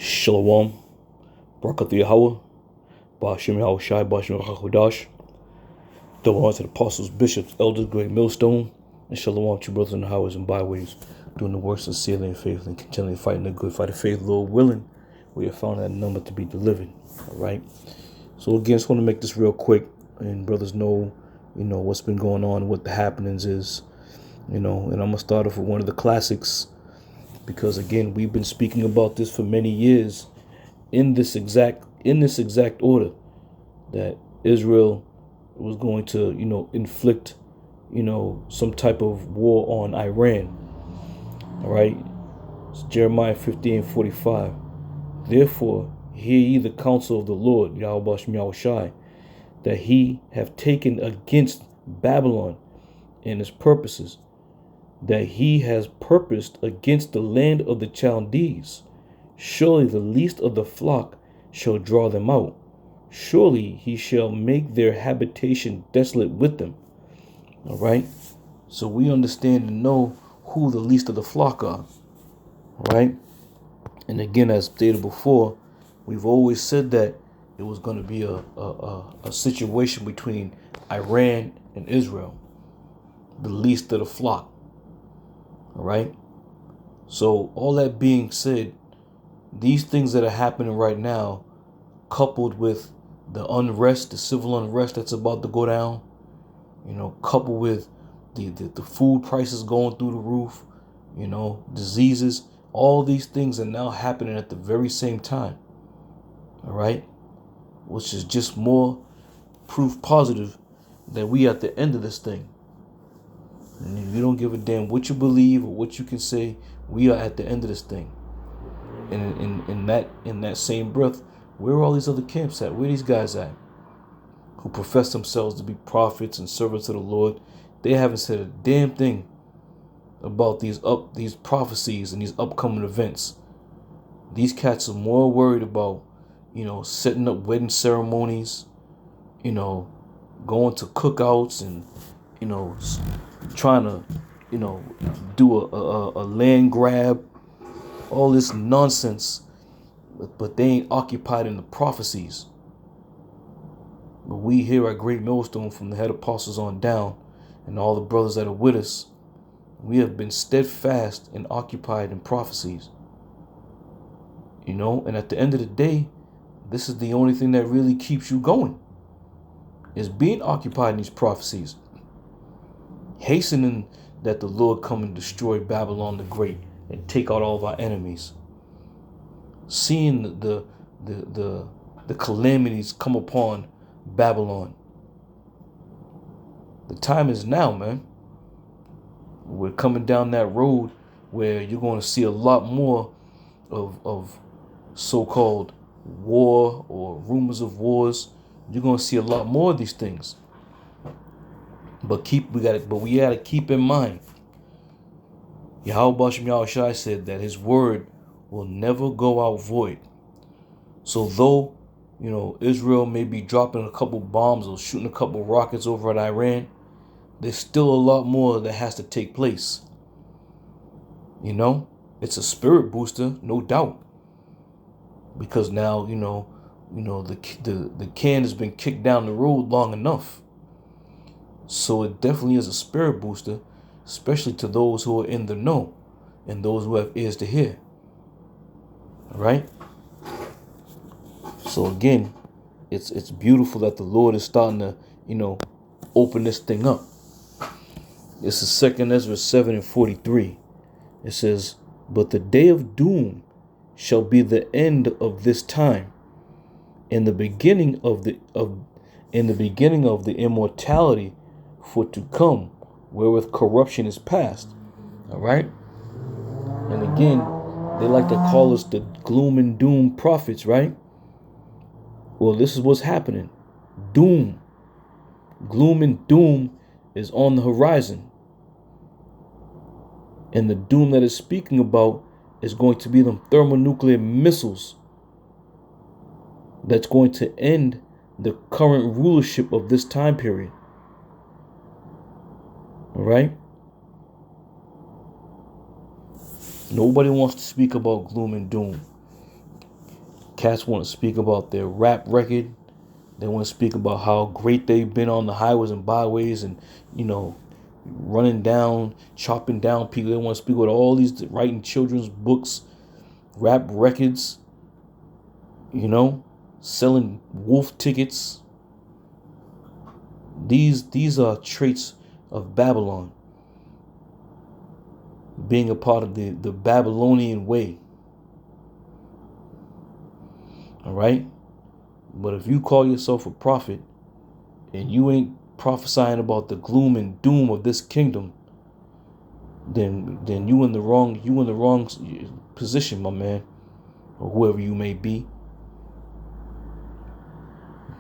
Shalom, Barakat Yahweh, Ba'ashem Yahweh Shai, Ba'ashem Yahudash, Shalom to the apostles, bishops, elders, great millstone, and shalom to brothers in the highways and byways, doing the work sincerely and faithfully, and continually fighting the good fight of faith, Lord willing, we have found that number to be delivered. All right. So again, just want to make this real quick, and brothers know, what's been going on, what the happenings is, and I'm gonna start off with one of the classics, because again, we've been speaking about this for many years, in this exact order, that Israel was going to, inflict, some type of war on Iran. All right. It's Jeremiah 15:45. Therefore, hear ye the counsel of the Lord, Yahweh Shem Shai, that he have taken against Babylon and his purposes, that he has purposed against the land of the Chaldees. Surely the least of the flock shall draw them out. Surely he shall make their habitation desolate with them. All right. So we understand and know who the least of the flock are. All right. And again, as stated before, we've always said that it was going to be a situation between Iran and Israel, the least of the flock. All right. So all that being said, these things that are happening right now, coupled with the unrest, the civil unrest that's about to go down, coupled with the food prices going through the roof, diseases, all these things are now happening at the very same time. All right. Which is just more proof positive that we at the end of this thing. And you don't give a damn what you believe or what you can say, we are at the end of this thing. And in that same breath, where are all these other camps at? Where are these guys at? Who profess themselves to be prophets and servants of the Lord? They haven't said a damn thing about these prophecies and these upcoming events. These cats are more worried about, setting up wedding ceremonies, going to cookouts and, trying to, do a land grab, all this nonsense, but they ain't occupied in the prophecies. But we here at Great Millstone, from the head apostles on down, and all the brothers that are with us, we have been steadfast and occupied in prophecies. And at the end of the day, this is the only thing that really keeps you going, is being occupied in these prophecies. Hastening that the Lord come and destroy Babylon the Great and take out all of our enemies. Seeing the calamities come upon Babylon. The time is now, man. We're coming down that road where you're going to see a lot more of so-called war or rumors of wars. You're going to see a lot more of these things. But we gotta keep in mind, Yahweh Ba'ashem Yahweh Shai said that his word will never go out void. So though, Israel may be dropping a couple bombs or shooting a couple rockets over at Iran, there's still a lot more that has to take place. It's a spirit booster, no doubt. Because now, the can has been kicked down the road long enough. So it definitely is a spirit booster, especially to those who are in the know and those who have ears to hear. All right. So again, it's beautiful that the Lord is starting to, open this thing up. This is 2 Ezra 7:43. It says, "But the day of doom shall be the end of this time, and the beginning of the immortality for to come, wherewith corruption is past." All right. And again, they like to call us the gloom and doom prophets, right? Well, this is what's happening. Doom, gloom and doom is on the horizon. And the doom that it's speaking about is going to be them thermonuclear missiles that's going to end the current rulership of this time period. All right? Nobody wants to speak about gloom and doom. Cats want to speak about their rap record. They want to speak about how great they've been on the highways and byways and, running down, chopping down people. They want to speak about all these, writing children's books, rap records, selling wolf tickets. These are traits of Babylon, being a part of the Babylonian way. All right? But if you call yourself a prophet and you ain't prophesying about the gloom and doom of this kingdom, then you in the wrong position, my man, or whoever you may be.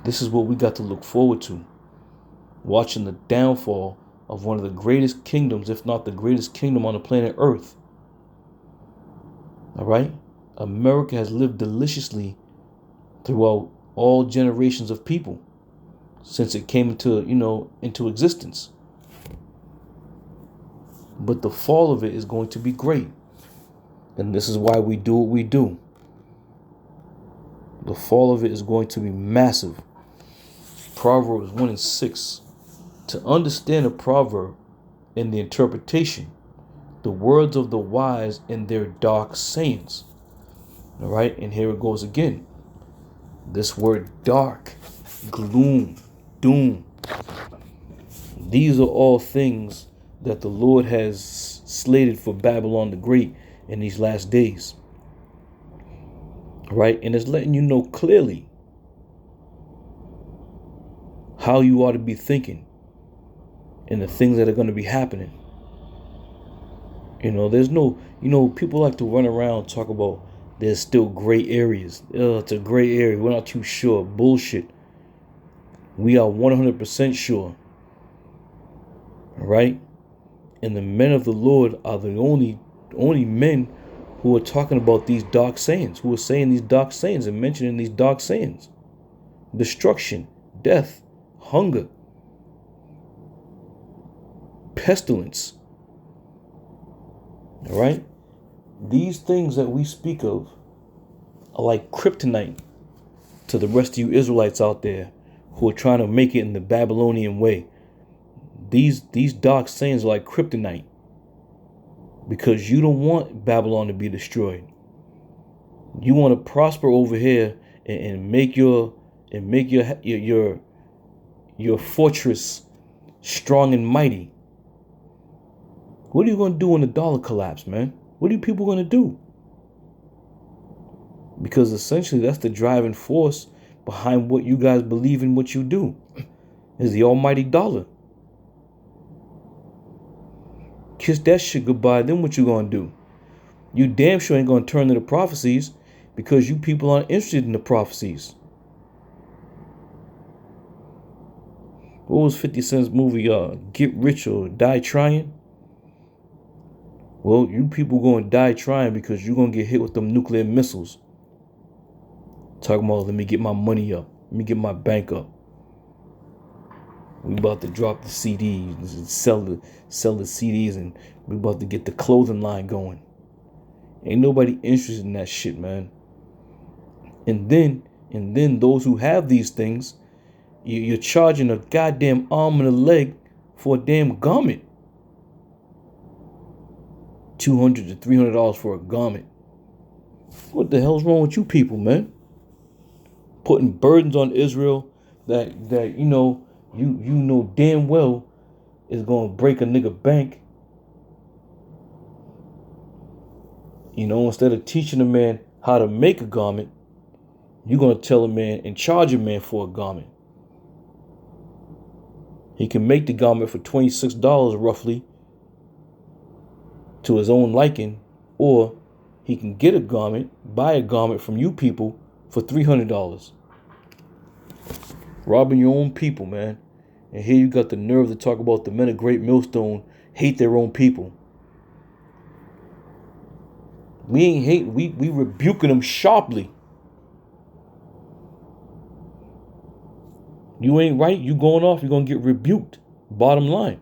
This is what we got to look forward to. Watching the downfall of one of the greatest kingdoms, if not the greatest kingdom on the planet Earth. All right? America has lived deliciously throughout all generations of people since it came into existence. But the fall of it is going to be great. And this is why we do what we do. The fall of it is going to be massive. Proverbs 1:6. To understand a proverb and the interpretation, the words of the wise and their dark sayings. All right, and here it goes again. This word dark, gloom, doom. These are all things that the Lord has slated for Babylon the Great in these last days. Right? And it's letting you know clearly how you ought to be thinking and the things that are going to be happening. There's no, people like to run around and talk about there's still gray areas. It's a gray area. We're not too sure. Bullshit. We are 100% sure. All right? And the men of the Lord are the only men who are talking about these dark sayings, who are saying these dark sayings and mentioning these dark sayings. Destruction, death, hunger, pestilence. All right? These things that we speak of are like kryptonite to the rest of you Israelites out there who are trying to make it in the Babylonian way. These dark sayings are like kryptonite because you don't want Babylon to be destroyed. You want to prosper over here and make your fortress strong and mighty. What are you going to do when the dollar collapse, man? What are you people going to do? Because essentially that's the driving force behind what you guys believe in, what you do, is the almighty dollar. Kiss that shit goodbye, then what you going to do? You damn sure ain't going to turn to the prophecies because you people aren't interested in the prophecies. What was 50 Cent's movie, Get Rich or Die Trying? Well, you people going to die trying because you're going to get hit with them nuclear missiles. Talking about, let me get my money up. Let me get my bank up. We about to drop the CDs and sell the CDs, and we about to get the clothing line going. Ain't nobody interested in that shit, man. And then those who have these things, you're charging a goddamn arm and a leg for a damn garment. $200 to $300 for a garment. What the hell's wrong with you people, man? Putting burdens on Israel that you know damn well is gonna break a nigga bank. Instead of teaching a man how to make a garment, you're gonna tell a man and charge a man for a garment. He can make the garment for $26 roughly to his own liking, or he can get a garment, buy a garment from you people for $300. Robbing your own people, man. And here you got the nerve to talk about the men of Great Millstone hate their own people. We ain't hate, we rebuking them sharply. You ain't right, you going off, you're going to get rebuked. Bottom line.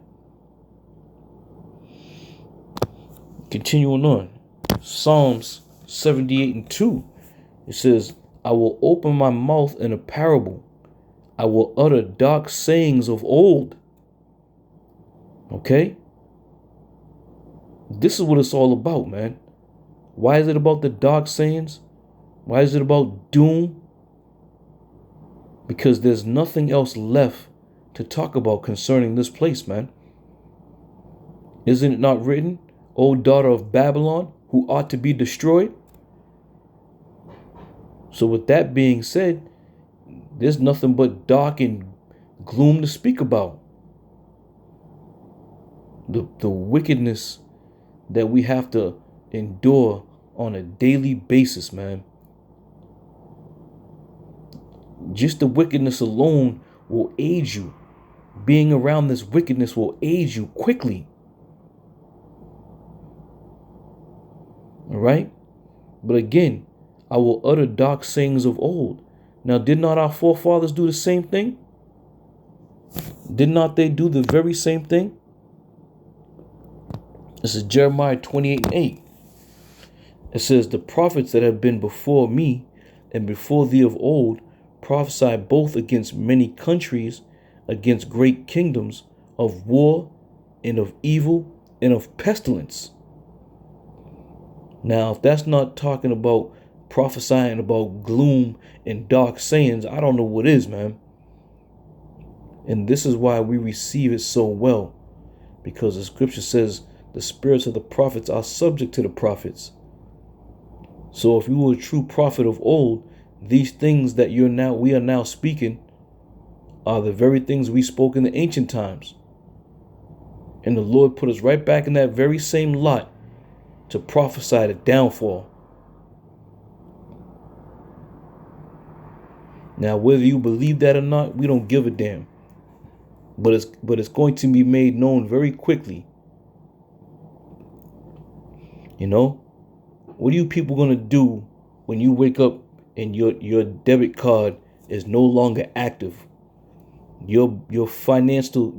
Continuing on. Psalms 78:2. It says, I will open my mouth in a parable. I will utter dark sayings of old. Okay? This is what it's all about, man. Why is it about the dark sayings? Why is it about doom? Because there's nothing else left to talk about concerning this place, man. Isn't it not written, O daughter of Babylon, who ought to be destroyed? So with that being said, there's nothing but dark and gloom to speak about. The wickedness that we have to endure on a daily basis, man. Just the wickedness alone will age you. Being around this wickedness will age you quickly. All right? But again, I will utter dark sayings of old. Now, did not our forefathers do the same thing? Did not they do the very same thing? This is Jeremiah 28:8. It says, the prophets that have been before me and before thee of old prophesied both against many countries, against great kingdoms, of war and of evil and of pestilence. Now, if that's not talking about prophesying about gloom and dark sayings, I don't know what is, man. And this is why we receive it so well, because the scripture says the spirits of the prophets are subject to the prophets. So if you were a true prophet of old, these things that we are now speaking are the very things we spoke in the ancient times. And the Lord put us right back in that very same lot to prophesy the downfall. Now, whether you believe that or not, we don't give a damn. But it's going to be made known very quickly. You know, what are you people going to do when you wake up and your debit card is no longer active? Your financial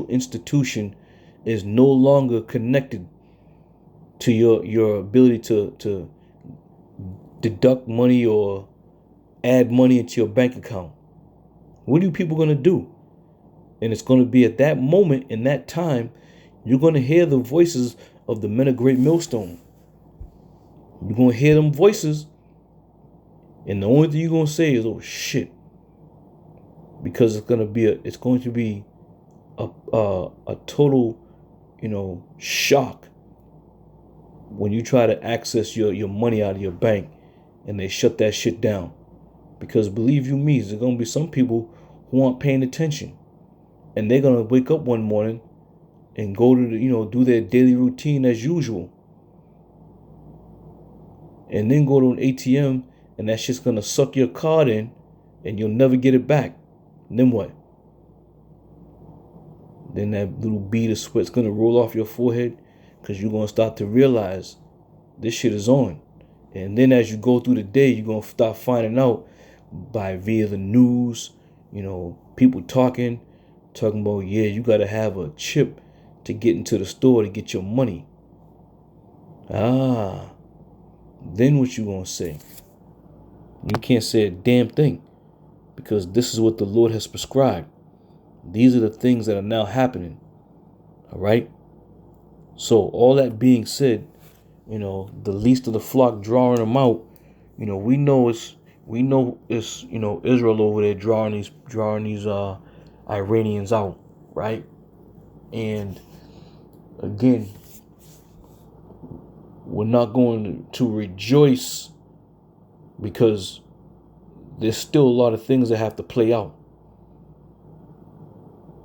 institution is no longer connected to your ability to deduct money or add money into your bank account. What are you people going to do? And it's going to be at that moment, in that time, you're going to hear the voices of the men of Great Millstone. You're going to hear them voices, and the only thing you're going to say is, oh shit. Because it's going to be a total, shock when you try to access your money out of your bank and they shut that shit down. Because believe you me, there's going to be some people who aren't paying attention, and they're going to wake up one morning and go to do their daily routine as usual, and then go to an ATM, and that shit's going to suck your card in and you'll never get it back. And then what? Then that little bead of sweat's going to roll off your forehead, because you're going to start to realize this shit is on. And then as you go through the day, you're going to start finding out via the news, people talking about, yeah, you got to have a chip to get into the store to get your money. Then what you going to say? You can't say a damn thing, because this is what the Lord has prescribed. These are the things that are now happening. All right. So all that being said, the least of the flock drawing them out. We know it's Israel over there drawing these Iranians out, right? And again, we're not going to rejoice, because there's still a lot of things that have to play out.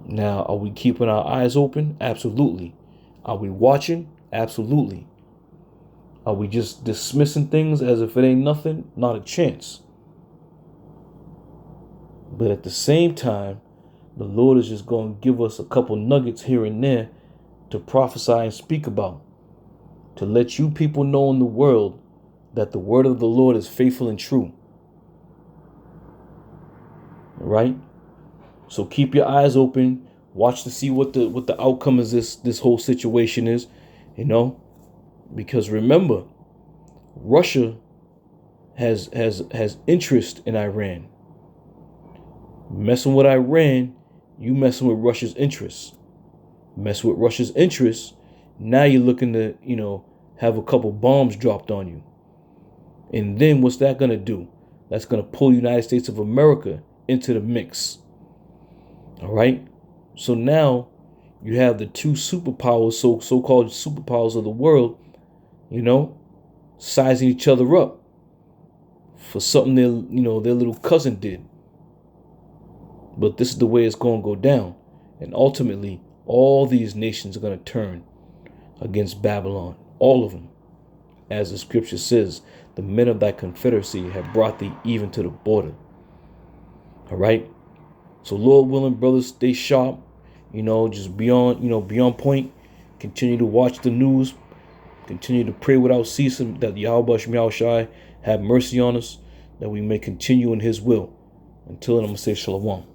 Now, are we keeping our eyes open? Absolutely. Are we watching? Absolutely. Are we just dismissing things as if it ain't nothing? Not a chance. But at the same time, the Lord is just going to give us a couple nuggets here and there to prophesy and speak about, to let you people know in the world that the word of the Lord is faithful and true. Right? So keep your eyes open. Watch to see what the outcome of this whole situation is, because remember, Russia has interest in Iran. Messing with Iran, you messing with Russia's interests. Mess with Russia's interests, now you're looking to, have a couple bombs dropped on you. And then what's that going to do? That's going to pull the United States of America into the mix. All right? So now you have the two superpowers, so-called superpowers of the world, sizing each other up for something their little cousin did. But this is the way it's going to go down. And ultimately, all these nations are going to turn against Babylon. All of them. As the scripture says, the men of thy confederacy have brought thee even to the border. All right? So Lord willing, brothers, stay sharp. Just be on point. Continue to watch the news. Continue to pray without ceasing that Yahweh Shem Yahushai have mercy on us, that we may continue in his will. Until then, I'm going to say shalom.